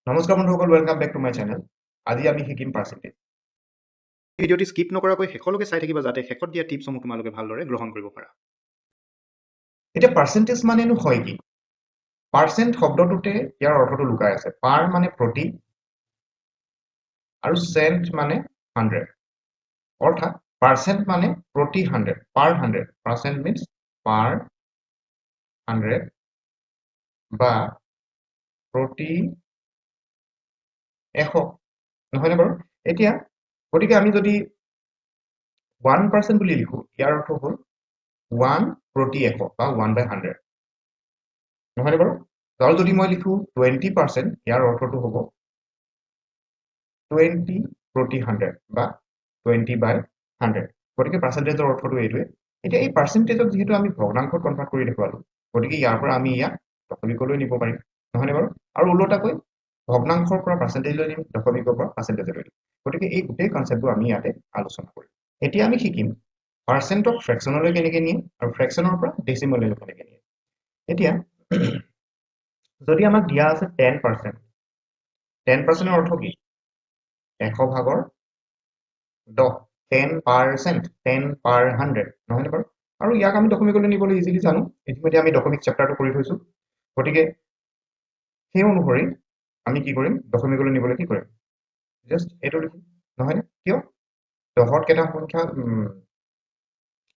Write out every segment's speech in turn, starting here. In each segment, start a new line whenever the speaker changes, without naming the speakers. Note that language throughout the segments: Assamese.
নমস্কাৰ বন্ধুসকল, welcome back to my channel. আজি আমি শিকিম পাৰ্চেণ্টেজ। ভিডিঅ'টি স্কিপ নকৰাকৈ শেষলৈকে চাই থাকিবা যাতে শেষত দিয়া টিপছসমূহ তোমালোকে ভালদৰে গ্ৰহণ কৰিব পাৰা। এতিয়া পাৰ্চেণ্টেজ মানেনো হয় কি? পাৰ্চেণ্ট শব্দটোতে ইয়াৰ অৰ্থটো লুকাই আছে। পাৰ মানে প্ৰতি আৰু চেণ্ট মানে 100। অৰ্থাৎ পাৰ্চেণ্ট মানে প্ৰতি 100, পাৰ 100। পাৰ্চেণ্ট মিনছ পাৰ 100 বা প্ৰতি 100, নহয়নে বাৰু? এতিয়া গতিকে আমি যদি 1% বুলি লিখো, ইয়াৰ অৰ্থ হ'ল 1 প্ৰতি 100 বা 1/100, নহয়নে বাৰু? আৰু যদি মই লিখো 20%, ইয়াৰ অৰ্থটো হ'ব 20 প্ৰতি 100 বা 20/100। গতিকে পাৰ্চেণ্টেজৰ অৰ্থটো এইটোৱে। এতিয়া এই পাৰ্চেণ্টেজক যিহেতু আমি ভগ্নাংশত কনভাৰ্ট কৰি দেখুৱালো, গতিকে ইয়াৰ পৰা আমি ইয়াক দশমিকলৈ নিব পাৰিম, নহয়নে বাৰু? আৰু ওলোটাকৈ ভগ্নাংশৰ পৰা পাৰ্চেণ্টেজলৈ নিম, দশমিকৰ পৰা পাৰ্চেণ্টেজলৈ নিম। গতিকে এই গোটেই কনচেপ্টটো আমি ইয়াতে আলোচনা কৰিম। এতিয়া আমি শিকিম পাৰ্চেণ্টক ফ্ৰেকশ্যনলৈ কেনেকৈ নিয়ে আৰু ফ্ৰেকশ্যনৰ পৰা ডেচিমেললৈ কেনেকৈ নিয়ে। এতিয়া যদি আমাক দিয়া আছে 10%, 10%ৰ অৰ্থ কি? 100 ভাগৰ 10, 10%, 10/100, নহয়নে বাৰু? আৰু ইয়াক আমি দশমিকলৈ নিবলৈ ইজিলি জানো। ইতিমধ্যে আমি দশমিক চেপ্টাৰটো কৰি থৈছো। গতিকে সেই অনুসৰি আমি কি কৰিম? দশমিকলৈ নিবলৈ কি কৰিম? জাষ্ট এইটো লিখিম, নহয়নে? কিয়? 10ত কেইটা সংখ্যা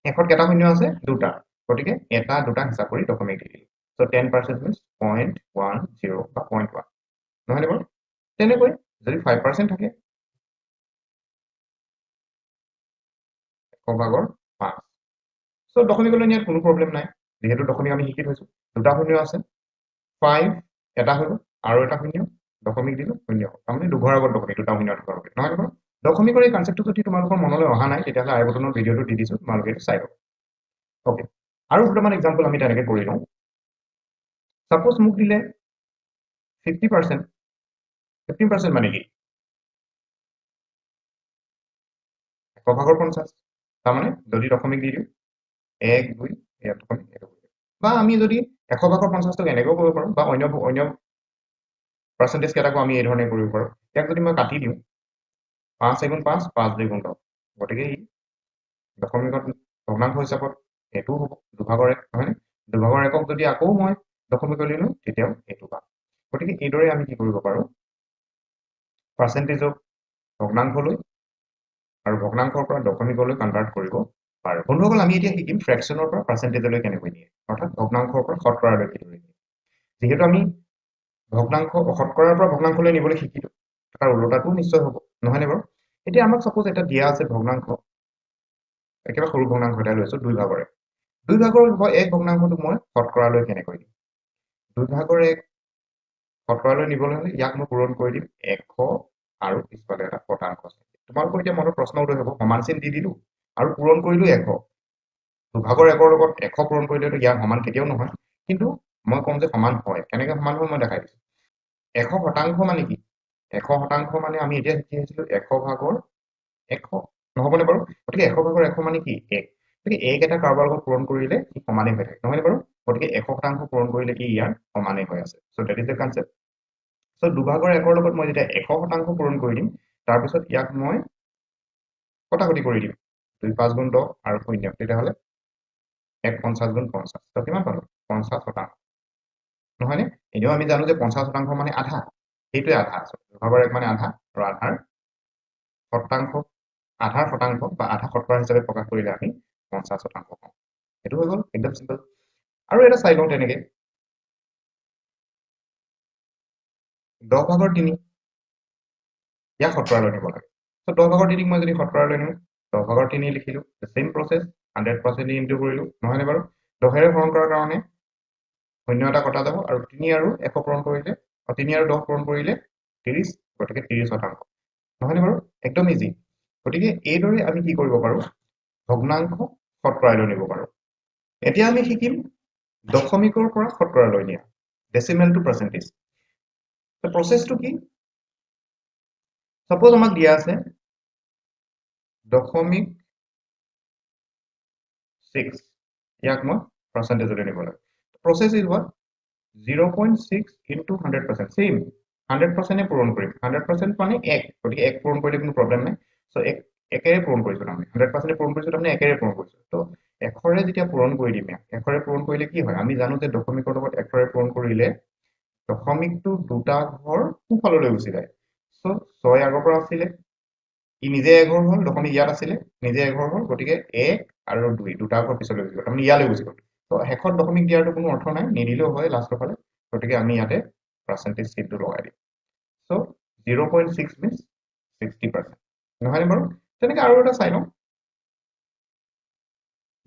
1ত কেইটা শূন্য আছে? 2টা। গতিকে এটা দুটা হিচাপ কৰি দশমিক দি দিলো। So 10% means 0.10 বা 0.1, নহয়নে বাৰু? তেনেকৈ যদি 5% থাকে, 100 ভাগৰ 5। So দশমিকলৈ নিয়াত কোনো প্ৰব্লেম নাই, যিহেতু দশমিক আমি শিকি থৈছো। দুটা শূন্য আছে, 5 এটা হৈ গ'ল আৰু এটা শূন্য, দশমিক দিলো, শূন্য। তাৰমানে দুঘৰ আগত দশমিক, দুটা শূন্য থকা হবে, নহয় বাৰু? দশমিকৰ এই কনচেপ্টটো যদি তোমালোকৰ মনলৈ অহা নাই, তেতিয়াহ'লে আই বটনত ভিডিঅ'টো দি দিছো, তোমালোকে চাই লওক। অ'কে, আৰু দুটামান এক্সাম্পল আমি তেনেকৈ কৰি লওঁ। সাপোজ মোক দিলে 50%, 50% মানে কি? 100 ভাগৰ 50। তাৰমানে যদি দশমিক দি দিওঁ 1 2, ইয়াত দশমিক, বা আমি যদি 100 ভাগৰ 50ক এনেকৈও কৰিব পাৰোঁ, বা অন্য পাৰ্চেণ্টেজ কেইটাকো আমি এই ধৰণে কৰিব পাৰোঁ। ইয়াক যদি মই কাটি দিওঁ 5 × 5, 5 × 10, গতিকে ই দশমিকত ভগ্নাংশ হিচাপত এইটোও হ'ব 2/1, নহয়নে? 2/1ক যদি আকৌ মই দশমিকলৈ নিওঁ তেতিয়াও এইটো পাম। গতিকে এইদৰে আমি কি কৰিব পাৰোঁ? পাৰ্চেণ্টেজক ভগ্নাংশলৈ আৰু ভগ্নাংশৰ পৰা দশমিকলৈ কনভাৰ্ট কৰিব পাৰোঁ। বন্ধুসকল, আমি এতিয়া শিকিম ফ্ৰেকশ্যনৰ পৰা পাৰ্চেণ্টেজলৈ কেনেকৈ নিয়ে, অৰ্থাৎ ভগ্নাংশৰ পৰা শতকৰালৈ কেনেকৈ নিয়ে। যিহেতু আমি ভগ্নাংশ শতকৰাৰ পৰা ভগ্নাংশলৈ নিবলৈ শিকিলো, তাৰ ওলোটাটোও নিশ্চয় হ'ব, নহয়নে বাৰু? এতিয়া আমাক সাপোজ এটা দিয়া আছে ভগ্নাংশ, একেবাৰে সৰু ভগ্নাংশ এটা লৈছো 2/1। 2/1 ভগ্নাংশটো মই শতকৰালৈ কেনেকৈ দিম? 2/1 শতকৰালৈ নিবলৈ হ'লে ইয়াক মই পূৰণ কৰি দিম 100 আৰু পিছফালে এটা শতাংশ আছে। তোমালোকৰ এতিয়া মনত প্ৰশ্ন উদয় হ'ব, সমান চিন দি দিলো আৰু পূৰণ কৰিলো 100। 2/1ৰ লগত 100 পূৰণ কৰিলেতো ইয়াৰ সমান কেতিয়াও নহয়, কিন্তু মই ক'ম যে সমান হয়। কেনেকৈ সমান হয় মই দেখাই দিছো। 100% মানে কি? 100% মানে আমি এতিয়া শিকি আহিছিলো 100 ভাগৰ 100, নহ'বনে বাৰু? গতিকে 100 ভাগৰ 100 মানে কি? 1। গতিকে 1 এটা কাৰোবাৰ লগত পূৰণ কৰিলে ই সমানেই হৈ থাকে, নহয়নে বাৰু? গতিকে 100% পূৰণ কৰিলে ই ইয়াৰ সমানেই হৈ আছে। চ' ডেট ইজ দ্য কনচেপ্ট। চ' 2/1ৰ লগত মই যেতিয়া 100% পূৰণ কৰি দিম, তাৰপিছত ইয়াক মই কটাকটি কৰি দিম, 2 5 × 10 আৰু 0, তেতিয়াহ'লে 1 50 × 50। ত কিমান পালো? 50%, নহয়নে? এনেও আমি জানো যে 50% মানে আধা, সেইটোৱে আধা আছে। 2/1 মানে আধা, আৰু আধাৰ শতাংশ বা আধা শতকৰা হিচাপে প্ৰকাশ কৰিলে আমি 50% পাওঁ। সেইটো হৈ গ'ল, একদম চিম্পল। আৰু এটা চাই লওঁ তেনেকে, 10/3 ইয়াক শতকৰালৈ নিব লাগে। চ' 10/3 মই যদি শতকৰালৈ নিওঁ, 10/3 লিখিলো, চেম প্ৰচেছ, 100% ইনটু কৰিলো, নহয়নে বাৰু? 10ৰে হৰণ কৰাৰ কাৰণে শূন্য এটা কটা যাব, আৰু 3 আৰু 100 পূৰণ কৰিলে, 3 আৰু 10 পূৰণ কৰিলে 30, গতিকে 30%, নহয়নে বাৰু? একদম ইজি। গতিকে এইদৰে আমি কি কৰিব পাৰোঁ? ভগ্নাংশ শতকৰালৈ নিব পাৰোঁ। এতিয়া আমি শিকিম দশমিকৰ পৰা শতকৰালৈ নিয়া, ডেচিমেল টু পাৰ্চেণ্টেজ। প্ৰচেছটো কি? সাপোজ আমাক দিয়া আছে 0.6, ইয়াক মই পাৰ্চেণ্টেজলৈ নিব লাগে। Process is what? 0.6 × 100%, চেম 100% পূৰণ কৰিম 100% মানে 1 গতিকে 1 পূৰণ কৰিলে কোনো প্ৰব্লেম নাই সো 1 একেৰে পূৰণ কৰিছো আমি 100% পূৰণ কৰিছো তাৰমানে একেৰে পূৰণ কৰিছো তো এশৰে যেতিয়া পূৰণ কৰি দিম এশৰে পূৰণ কৰিলে কি হয় আমি জানো যে দশমিকৰ লগত এশৰে পূৰণ কৰিলে দশমিকটো দুটা ঘৰ সোঁফাললৈ গুচি যায় সো 6 আগৰ পৰা আছিলে ই নিজে এঘৰ হ'ল দশমিক ইয়াত আছিলে নিজে এঘৰ হ'ল গতিকে 1 আৰু 2 দুটা ঘৰ পিছলৈ গুচি গ'ল তাৰমানে ইয়ালৈ গুচি গ'ল তো শেষত দশমিক দিয়াৰটো কোনো অৰ্থ নাই নিদিলেও হয় লাষ্টৰ ফালে গতিকে আমি ইয়াতে পাৰ্চেন্টেজ চিহ্নটো লগাই দিম সো 0.6 means 60% নহয়নে বাৰু তেনেকৈ আৰু এটা চাই লওঁ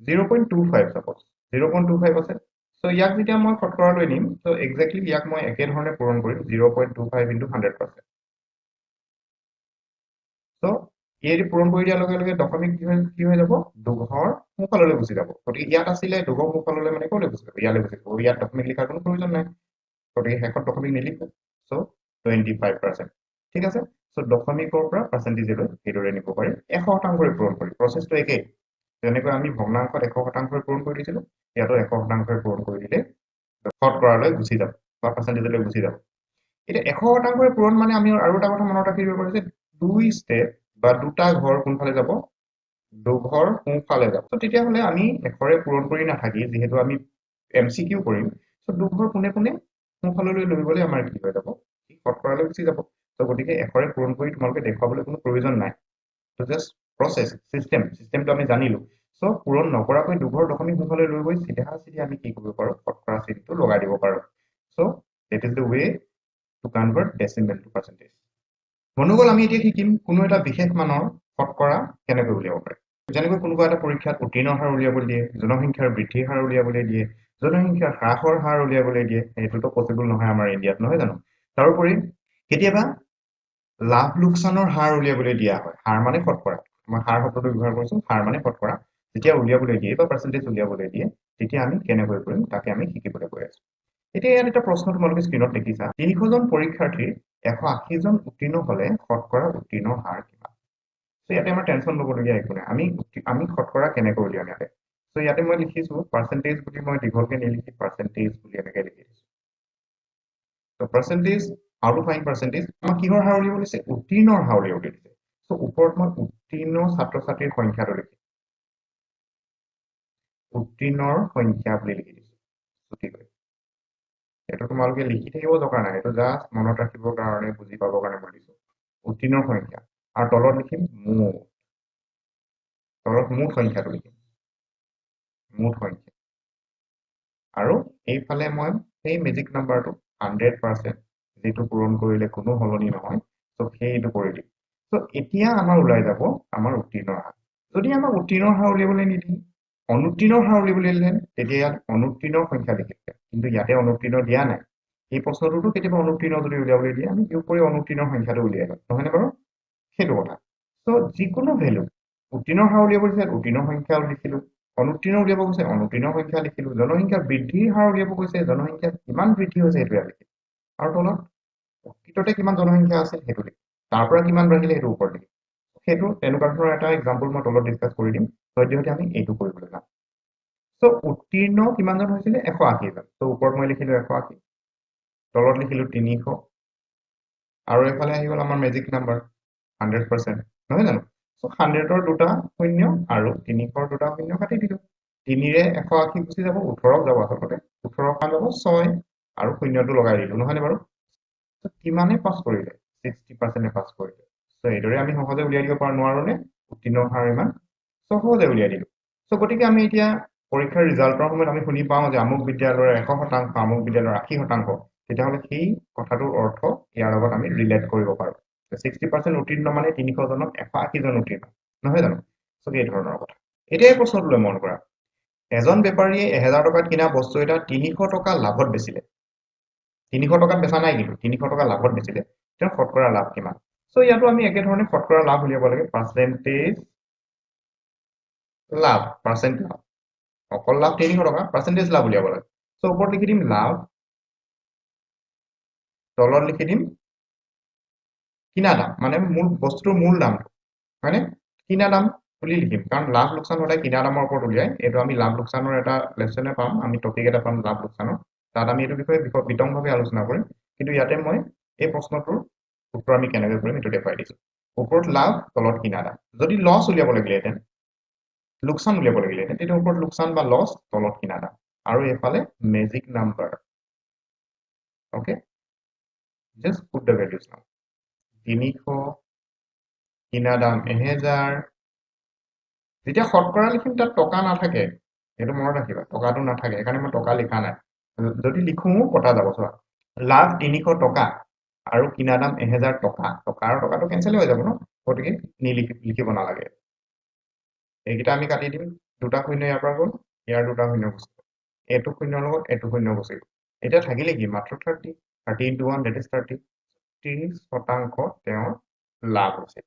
0.25 suppose 0.25 আছে সো ইয়াক যেতিয়া মই শতকৰালৈ নিম তো এক্স্যাক্টলি ইয়াক মই একে ধৰণে পূৰণ কৰিম 0.25 into 100% সো এই পূৰণ কৰি দিয়াৰ লগে লগে দশমিক কি হৈ যাব দুঘৰ সোঁফাললৈ গুচি যাব গতিকে ইয়াত আছিলে দুঘৰ সোঁফাললৈ মানে ক'লৈ গুচি যাব ইয়ালৈ গুচি যাব ইয়াত দশমিক লিখাৰ কোনো প্ৰয়োজন নাই গতিকে শেষত দশমিক নিলিখো সো 25% ঠিক আছে সো দশমিকৰ পৰা পাৰ্চেন্টেজলৈ এইদৰে নিব পাৰি 100% পূৰণ কৰি প্ৰচেছটো একেই যেনেকৈ আমি ভগ্নাংশত 100% পূৰণ কৰি দিছিলো ইয়াতো 100% পূৰণ কৰি দিলে শতকৰালৈ গুচি যাব বা পাৰ্চেন্টেজলৈ গুচি যাব এতিয়া 100% পূৰণ মানে আমি আৰু এটা কথা মনত ৰাখিব পাৰো যে দুই ষ্টেপ বা দুটা ঘৰ কোনফালে যাব দুঘৰ সোঁফালে যাব তো তেতিয়াহ'লে আমি এশৰে পূৰণ কৰি নাথাকি যিহেতু আমি এমচিকিউ কৰিম তো দুঘৰ পোনে পোনে সোঁফাললৈ লৈ গ'লে আমাৰ কি হৈ যাব শতকৰালৈ গুচি যাব তো গতিকে এশৰে পূৰণ কৰি তোমালোকে দেখুৱাবলৈ কোনো প্ৰয়োজন নাই তো জাষ্ট প্ৰচেছ চিষ্টেমটো আমি জানিলো সো পূৰণ নকৰাকৈ দুঘৰ দশমিক সোঁফালে লৈ গৈ চিধা আমি কি কৰিব পাৰো শতকৰা চিহ্নটো লগাই দিব পাৰো so that is the way to convert decimal to percentage বন্ধুসকল আমি এতিয়া শিকিম কোনো এটা বিশেষ মানৰ শতকৰা কেনেকৈ উলিয়াব পাৰে যেনেকৈ কোনোবা এটা পৰীক্ষাত উত্তীৰ্ণৰ হাৰ উলিয়াবলৈ দিয়ে জনসংখ্যাৰ বৃদ্ধিৰ হাৰ উলিয়াবলৈ দিয়ে জনসংখ্যাৰ হ্ৰাসৰ হাৰ উলিয়াবলৈ দিয়ে এইটোতো পসিবল নহয় আমাৰ ইণ্ডিয়াত নহয় জানো তাৰোপৰি কেতিয়াবা লাভ লোকচানৰ হাৰ উলিয়াবলৈ দিয়া হয় হাৰ মানে শতকৰা মই হাৰ শব্দটো ব্যৱহাৰ কৰিছো হাৰ মানে শতকৰা যেতিয়া উলিয়াবলৈ দিয়ে বা পাৰ্চেন্টেজ উলিয়াবলৈ দিয়ে তেতিয়া আমি কেনেকৈ কৰিম তাকে আমি শিকিবলৈ গৈ আছো এতিয়া ইয়াত এটা প্ৰশ্ন তোমালোকে স্ক্ৰীনত দেখিছা 300 জন পৰীক্ষাৰ্থীৰ 180 জন উত্তীৰ্ণ হলে শতকৰা উত্তীৰ্ণৰ হাৰ কিমান সো ইয়াতে আমাৰ টেনচন ল'বলগীয়া একো নাই আমি শতকৰা কেনেকৈ উলিয়াম ইয়াতে সো ইয়াতে মই লিখিছো পাৰ্চেন্টেজ বুলি মই দীঘলকে নিলিখি পাৰ্চেন্টেজ বুলি এনেকৈ লিখি দিছো তো percentage how to find percentage আমাক কিহৰ হাৰ উলিয়াব দিছে উত্তীৰ্ণৰ হাৰ উলিয়াব দিছে সো ওপৰত মই উত্তীৰ্ণ ছাত্ৰ ছাত্ৰীৰ সংখ্যাটো লিখিম উত্তীৰ্ণৰ সংখ্যা বুলি লিখি দিছো ছুটিকৈ এইটো তোমালোকে লিখি থাকিব দৰকাৰ নাই এইটো জাষ্ট মনত ৰাখিবৰ কাৰণে বুজি পাবৰ কাৰণে মই দিছো উত্তীৰ্ণৰ সংখ্যা আৰু তলত লিখিম মুঠ তলত মুঠ সংখ্যাটো লিখিম মুঠ সংখ্যা আৰু এইফালে মই সেই মেজিক নাম্বাৰটো 100% যেটো পূৰণ কৰিলে কোনো হলনি নহয় সো সেইটো কৰি দিম সো এতিয়া আমাৰ ওলাই যাব আমাৰ উত্তীৰ্ণৰ হাৰ যদি আমাক উত্তীৰ্ণৰ হাৰ উলিয়াবলৈ নিদিয়ে অনুত্তীৰ্ণৰ হাৰ উলিয়াবলৈ দিলে তেতিয়া ইয়াত অনুত্তীৰ্ণৰ সংখ্যা লিখিছে কিন্তু ইয়াতে অনুত্তীৰ্ণ দিয়া নাই এই প্ৰশ্নটোতো কেতিয়াবা অনুত্তীৰ্ণ যদি উলিয়াবলৈ দিয়ে আমি কি কৰি অনুত্তীৰ্ণৰ সংখ্যাটো উলিয়াই লম নহয়নে বাৰু সেইটো কথা সো যিকোনো ভ্যালু উত্তীৰ্ণৰ হাৰ উলিয়াব দিছে উত্তীৰ্ণৰ সংখ্যা লিখিলো অনুত্তীৰ্ণ উলিয়াব গৈছে অনুত্তীৰ্ণৰ সংখ্যা লিখিলো জনসংখ্যা বৃদ্ধিৰ হাৰ উলিয়াব গৈছে জনসংখ্যা কিমান বৃদ্ধি হৈছে সেইটো লিখিলো আৰু তলত প্ৰকৃততে কিমান জনসংখ্যা আছে সেইটো লিখিলো তাৰ পৰা কিমান বাঢ়িলে সেইটো ওপৰত লিখিলো সেইটো তেনেকুৱা ধৰণৰ এটা এক্সাম্পল মই তলত ডিসকাস কৰি দিম সদ্যহতে আমি এইটো কৰিবলৈ যাম সো উত্তীৰ্ণ কিমানজন হৈছিলে 180 জন সো ওপৰত মই লিখিলো 180 তলত লিখিলো 300 আৰু এফালে আহি গ'ল আমাৰ মেজিক নাম্বাৰ 100% নহয় জানো সো 100ৰ দুটা শূন্য আৰু 300ৰ দুটা শূন্য কাটি দিলো 3ৰে 180 গুচি যাব 18 যাব আচলতে 18 কাম যাব 6 আৰু শূন্যটো লগাই দিলো নহয়নে বাৰু কিমানে পাছ কৰিলে 60% পাছ কৰিলে সো এইদৰে আমি সহজে উলিয়াই দিব পাৰো নোৱাৰোনে উত্তীৰ্ণৰ হাৰ ইমান সহজে উলিয়াই দিলো সো গতিকে আমি এতিয়া পৰীক্ষাৰ ৰিজাল্টৰ সময়ত আমি শুনি পাওঁ যে আমুক বিদ্যালয়ৰ 100% আমুক বিদ্যালয়ৰ 80% তেতিয়াহ'লে সেই কথাটোৰ অৰ্থ ইয়াৰ লগত আমি ৰিলেট কৰিব পাৰো 60% উত্তীৰ্ণ মানে 300 জনক 180 জন উত্তীৰ্ণ নহয় জানো সো এই ধৰণৰ কথা এতিয়া এই প্ৰশ্নটোলৈ মন কৰা এজন বেপাৰীয়ে 1000 টকাত কিনা বস্তু এটা 300 টকা লাভত বেচিলে 300 টকাত বেচা নাই কিন্তু 300 টকা লাভত বেচিলে তেওঁ শতকৰা লাভ কিমান সো ইয়াতো আমি একে ধৰণে শতকৰা লাভ উলিয়াব লাগে পাৰ্চেন্টেজ লাভ পাৰ্চেন্ট লাভ অকল লাভ 300 টকা পাৰ্চেন্টেজ লাভ উলিয়াব লাগে সো ওপৰত লিখি দিম লাভ তলত লিখি দিম কিনা দাম মানে মূল বস্তুৰ মূল দামটো হয়নে কিনা দাম বুলি লিখিম কাৰণ লাভ লোকচান সদায় কিনা দামৰ ওপৰত উলিয়াই এইটো আমি লাভ লোকচানৰ এটা লেসনে পাম আমি টপিক এটা পাম লাভ লোকচানৰ তাত আমি এইটো বিষয়ে বিতংভাৱে আলোচনা কৰিম কিন্তু ইয়াতে মই এই প্ৰশ্নটোৰ উত্তৰ আমি কেনেকৈ কৰিম এইটো দেখুৱাই দিছোঁ ওপৰত লাভ তলত কিনা দাম যদি লছ উলিয়াব লাগিলেহেঁতেন লোকচান উলিয়াব লাগিলেহেঁতেন তেতিয়া ওপৰত লোকচান বা লছ তলত কিনা দাম আৰু এইফালে magic number okay just put the values নাও 300 কিনা দাম 1000 যেতিয়া শতকৰা লিখিম তাত টকা নাথাকে সেইটো মনত ৰাখিবা টকাটো নাথাকে সেইকাৰণে মই টকা লিখা নাই যদি লিখো কটা যাব চোৱা লাভ 300 টকা আৰু কিনা দাম 1000 টকা টকা আৰু টকাটো কেনচেল হৈ যাব ন গতিকে লিখিব নালাগে এইকেইটা আমি কাটি দিম দুটা শূন্য ইয়াৰ পৰা গ'ল ইয়াৰ দুটা শূন্য গুচি গ'ল এইটো শূন্যৰ লগত এইটো শূন্য গুচি গ'ল এতিয়া থাকিলে কি মাত্ৰ 30 into 1 that is 30 30% তেওঁৰ লাভ হৈছে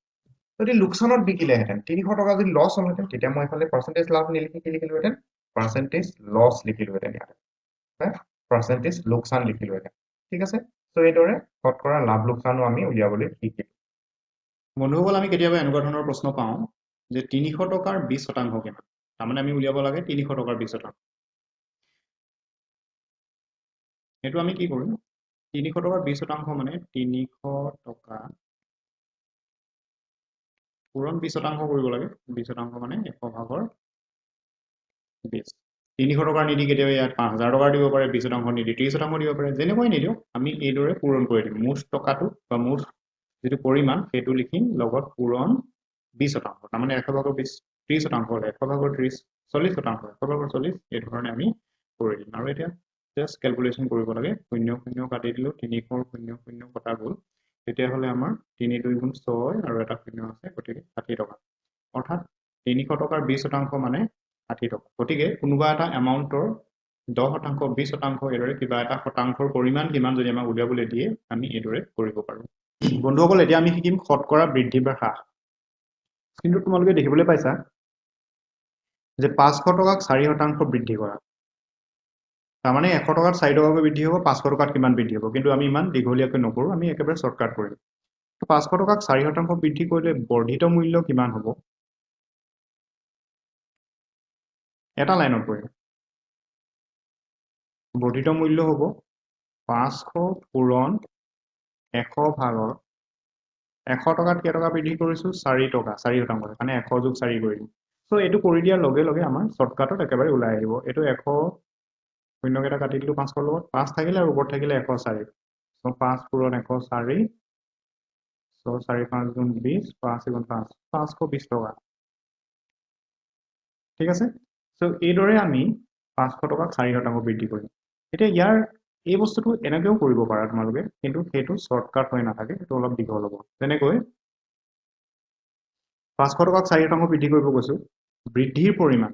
যদি লোকচানত বিকিলেহেঁতেন 300 টকা যদি লছ হ'লহেঁতেন তেতিয়া মই এইফালে পাৰ্চেণ্টেজ লাভ নিলিখি কি লিখিলোহেঁতেন পাৰ্চেণ্টেজ লছ লিখিলোহেঁতেন ইয়াত পাৰ্চেণ্টেজ লোকচান লিখিলোহেঁতেন ঠিক আছে ত' এইদৰে শতকৰা লাভ লোকচানো আমি উলিয়াবলৈ শিকিলো
বন্ধুসকল আমি কেতিয়াবা এনেকুৱা ধৰণৰ প্ৰশ্ন পাওঁ যে 300 টকাৰ 20% কিমান তাৰমানে আমি উলিয়াব লাগে 300 টকাৰ 20% এইটো আমি কি কৰিম 300 টকাৰ 20% মানে 300 টকা পূৰণ 20% কৰিব লাগে 20% মানে 100 ভাগৰ 20 300 টকাৰ নিদি কেতিয়াবা ইয়াত 5000 টকাৰ দিব পাৰে 20% নিদি 30% দিব পাৰে যেনেকৈ নিদিও আমি এইদৰে পূৰণ কৰি দিম মুঠ টকাটো বা মুঠ যিটো পৰিমাণ সেইটো লিখিম লগত পূৰণ 20% তাৰমানে 100 ভাগৰ 20 30% হ'লে 100 ভাগৰ 30 40% 100 ভাগৰ 40 এই ধৰণে আমি কৰি দিম আৰু এতিয়া জাষ্ট ক্যালকুলেশন কৰিব লাগে 0 0 কাটি দিলো 300 0 0 কটা গ'ল তেতিয়াহ'লে আমাৰ 3 2 গুণ 6 আৰু এটা শূন্য আছে গতিকে 60 টকা অৰ্থাৎ 300 টকাৰ 20% মানে 60 টকা গতিকে কোনোবা এটা এমাউণ্টৰ 10% 20% এইদৰে কিবা এটা শতাংশৰ পৰিমাণ কিমান যদি আমাক উলিয়াবলৈ দিয়ে আমি এইদৰে কৰিব পাৰোঁ বন্ধুসকল এতিয়া আমি শিকিম শতকৰা বৃদ্ধি বা হ্ৰাস কিন্তু তোমালোকে দেখিবলৈ পাইছা যে 500 টকাক 4% বৃদ্ধি কৰা তাৰমানে 100 টকাত 4 টকাকৈ বৃদ্ধি হ'ব 500 টকাত কিমান বৃদ্ধি হ'ব কিন্তু আমি ইমান দীঘলীয়াকৈ নকৰোঁ আমি একেবাৰে শৰ্টকাট কৰিম 500 টকাক 4% বৃদ্ধি কৰিলে বৰ্ধিত মূল্য কিমান হ'ব এটা লাইনত কৰিম বৰ্ধিত মূল্য হ'ব 500 পূৰণ 100 ভাগৰ 100 টকাত কেই টকা বৃদ্ধি কৰিছোঁ 4 টকা 4% মানে 100 যোগ 4 কৰি দিম চ' এইটো কৰি দিয়াৰ লগে লগে আমাৰ শৰ্টকাটত একেবাৰে ওলাই আহিব এইটো 100 শূন্যকেইটা কাটি দিলোঁ 500 লগত 5 থাকিলে আৰু ওপৰত থাকিলে 104 চ' 5 পূৰণ 104 চ' 4 5 গুণ 20 5 গুণ 5 520 টকা ঠিক আছে চ' এইদৰে আমি 500 টকাক 4% বৃদ্ধি কৰিম এতিয়া ইয়াৰ এই বস্তুটো এনেকৈও কৰিব পাৰা তোমালোকে কিন্তু সেইটো শৰ্টকাট হৈ নাথাকে সেইটো অলপ দীঘল হ'ব যেনেকৈ 500 টকাক 4% বৃদ্ধি কৰিব কৈছো বৃদ্ধিৰ পৰিমাণ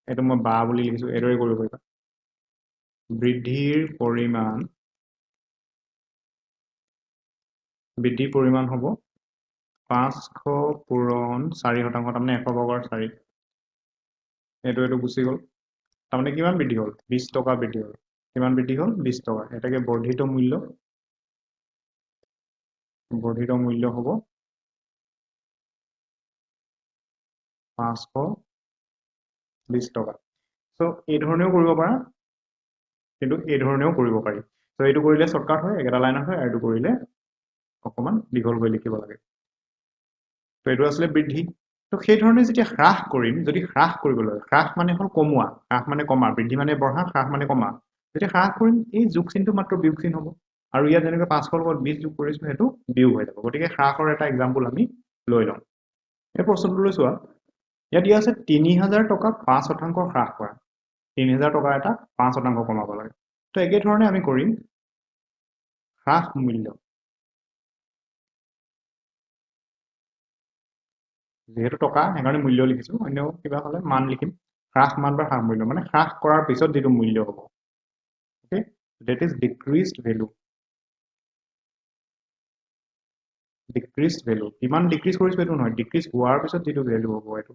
এইটো মই বা বুলি লিখিছো এইদৰে কৰিব পাৰিবা বৃদ্ধিৰ পৰিমাণ হ'ব 500 পূৰণ 4% তাৰমানে 100 ভাগৰ 4 এইটো গুচি গ'ল তাৰমানে কিমান বৃদ্ধি হ'ল 20 টকা বৃদ্ধি হ'ল কিমান বৃদ্ধি হ'ল 20 টকা এটাকে বৰ্ধিত মূল্য হ'ব 520 টকা চ' এই ধৰণেও কৰিব পাৰা কিন্তু এই ধৰণেও কৰিব পাৰি চ' এইটো কৰিলে শৰ্টকাট হয় একেটা লাইনত হয় আৰু এইটো কৰিলে অকণমান দীঘলকৈ লিখিব লাগে ত' এইটো আছিলে বৃদ্ধি তো সেই ধৰণে যেতিয়া হ্ৰাস কৰিম যদি হ্ৰাস কৰিবলৈ হ্ৰাস মানে হ'ল কমোৱা হ্ৰাস মানে কমা বৃদ্ধি মানে বঢ়া হ্ৰাস মানে কমা যেতিয়া হ্ৰাস কৰিম এই যোগ চিনটো মাত্ৰ বিয়োগ চিন হ'ব আৰু ইয়াত যেনেকৈ 500 লগত 20 যোগ কৰিছো সেইটো বিয়োগ হৈ যাব গতিকে হ্ৰাসৰ এটা এক্সাম্পল আমি লৈ লওঁ এই প্ৰশ্নটোলৈ চোৱা ইয়াত দিয়া আছে 3000 টকা 5% হ্ৰাস কৰা 3000 টকা এটা 5% কমাব লাগে তো একে ধৰণে আমি কৰিম হ্ৰাস মূল্য যেহেতু টকা সেইকাৰণে মূল্য লিখিছো অন্য কিবা হ'লে মান লিখিম হ্ৰাস মান বা হ্ৰাস মূল্য মানে হ্ৰাস কৰাৰ পিছত যেটো মূল্য হ'ব okay that is decreased value কিমান ডিক্ৰিজ কৰিছো এইটো নহয় ডিক্ৰিজ হোৱাৰ পিছত যেটো ভ্যালু হ'ব এইটো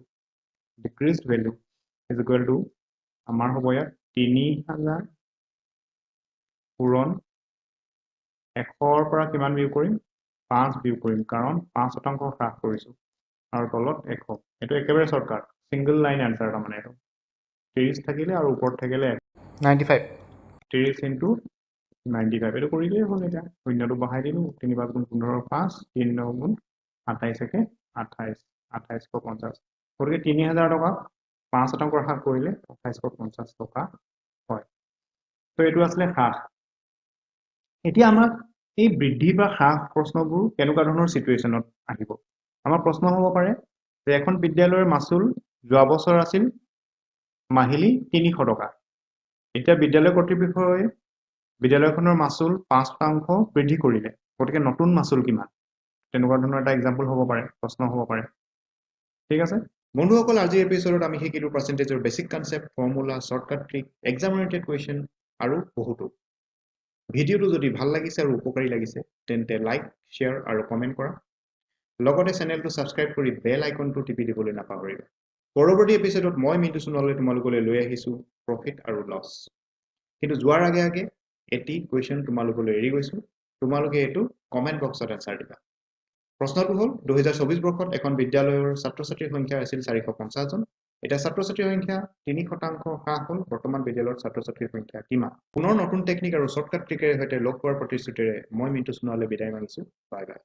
decreased value is equal to আমাৰ হ'ব ইয়াত 3000 পূৰণ 100ৰ পৰা কিমান বিয়োগ কৰিম 5 বিয়োগ কৰিম কাৰণ 5% হ্ৰাস কৰিছো আৰু তলত 100 এইটো একেবাৰে শৰ্টকাট সিঙ্গল লাইন আনসাৰ তাৰমানে এইটো 30 থাকিলে আৰু ওপৰত থাকিলে
95
30 into 95 এইটো কৰিলেই হ'ল এতিয়া শূন্যটো বহাই দিলোঁ 3 5 গুণ 15 5 3 9 গুণ 28 একে 28 2850 গতিকে 3000 টকা 5% হ্ৰাস কৰিলে 2850 টকা হয় তো এইটো আছিলে হ্ৰাস এতিয়া আমাক এই বৃদ্ধি বা হ্ৰাস প্ৰশ্নবোৰ কেনেকুৱা ধৰণৰ চিটুৱেশ্যনত আহিব আমাৰ প্ৰশ্ন হ'ব পাৰে যে এখন বিদ্যালয়ৰ মাচুল যোৱা বছৰ আছিল মাহিলী 300 টকা এতিয়া বিদ্যালয় কৰ্তৃপক্ষই বিদ্যালয়খনৰ মাচুল 5% বৃদ্ধি কৰিলে গতিকে নতুন মাচুল কিমান তেনেকুৱা ধৰণৰ এটা এক্সাম্পল হ'ব পাৰে প্ৰশ্ন হ'ব পাৰে ঠিক আছে বন্ধুসকল আজিৰ এপিছডত আমি শিকিলোঁ পাৰ্চেণ্টেজৰ basic concept formula shortcut trick exam oriented question আৰু বহুতো ভিডিঅ'টো যদি ভাল লাগিছে আৰু উপকাৰী লাগিছে তেন্তে লাইক শ্বেয়াৰ আৰু কমেণ্ট কৰা লগতে চেনেলটো ছাবস্ক্ৰাইব কৰি বেল আইকনটো টিপি দিবলৈ নাপাহৰিবা পৰৱৰ্তী এপিছডত মই মিণ্টু সোণোৱালে তোমালোকলৈ লৈ আহিছোঁ প্ৰফিট আৰু লছ কিন্তু যোৱাৰ আগে আগে এটি কুৱেশ্যন তোমালোকলৈ এৰি গৈছোঁ তোমালোকে এইটো কমেণ্ট বক্সত এনচাৰ দিবা প্ৰশ্নটো হ'ল 2024 বৰ্ষত এখন বিদ্যালয়ৰ ছাত্ৰ ছাত্ৰীৰ সংখ্যা আছিল 450 জন এটা ছাত্ৰ ছাত্ৰীৰ সংখ্যা 3% হ্ৰাস হ'ল বৰ্তমান বিদ্যালয়ৰ ছাত্ৰ ছাত্ৰীৰ সংখ্যা কিমান পুনৰ নতুন টেকনিক আৰু শ্বৰ্টকাট ট্ৰিকেৰে সৈতে লগ পোৱাৰ প্ৰতিশ্ৰুতিৰে মই মিণ্টু সোণোৱালে বিদায় মাৰিছোঁ বাই বাই